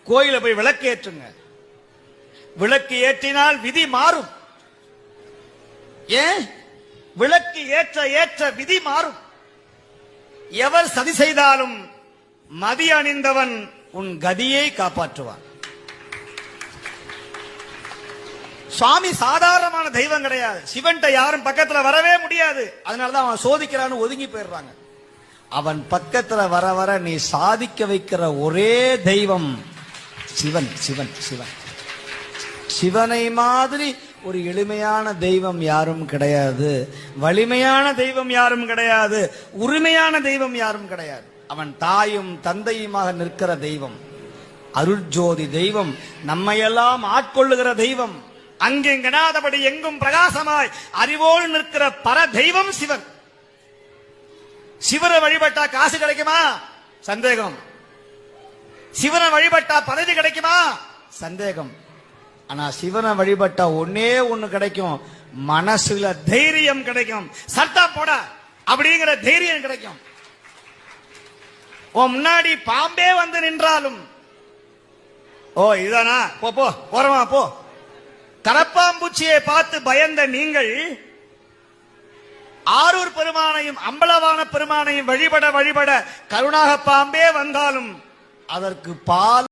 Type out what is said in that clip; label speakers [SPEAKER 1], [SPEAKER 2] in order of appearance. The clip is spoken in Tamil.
[SPEAKER 1] கோயில போய் விளக்கு ஏற்றுங்க. விளக்கு ஏற்றினால் விதி மாறும். ஏன்? விளக்கு ஏற்ற ஏற்ற விதி மாறும். எவர் சதி செய்தாலும் மதி அணிந்தவன் உன் கதியை காப்பாற்றுவான். சுவாமி சாதாரணமான தெய்வம் கிடையாது. சிவன்ட்ட யாரும் பக்கத்துல வரவே முடியாது. அதனாலதான் அவன் சோதிக்கிறான்னு ஒதுங்கி போயிடுறாங்க. அவன் பக்கத்துல வர வர நீ சாதிக்க வைக்கிற ஒரே தெய்வம் சிவன். சிவன் சிவன் சிவனை மாதிரி ஒரு எளிமையான தெய்வம் யாரும் கிடையாது. வலிமையான தெய்வம் யாரும் கிடையாது. உரிமையான தெய்வம் யாரும் கிடையாது. அவன் தாயும் தந்தையுமாக நிற்கிற தெய்வம், அருட்ஜோதி தெய்வம், நம்மையெல்லாம் ஆட்கொள்ளுகிற தெய்வம், அங்கெங்கனாதபடி எங்கும் பிரகாசமாய் அறிவோடு நிற்கிற பர தெய்வம் சிவன். சிவனை வழிபட்டா காசு கிடைக்குமா? சந்தேகம். சிவனை வழிபட்டா பதவி கிடைக்குமா? சந்தேகம். ஆனா சிவனை வழிபட்டா ஒன்னே ஒண்ணு கிடைக்கும், மனசுல தைரியம் கிடைக்கும். சட்டா போட அப்படிங்கிற தைரியம் கிடைக்கும். முன்னாடி பாம்பே வந்து நின்றாலும் இதுதானா போ போ போறமா போ. கரப்பாம்பூச்சியை பார்த்து பயந்த நீங்கள் ஆரூர் பெருமானையும் அம்பலவான பெருமானையும் வழிபட வழிபட கருணாக பாம்பே வந்தாலும் அதற்கு பால்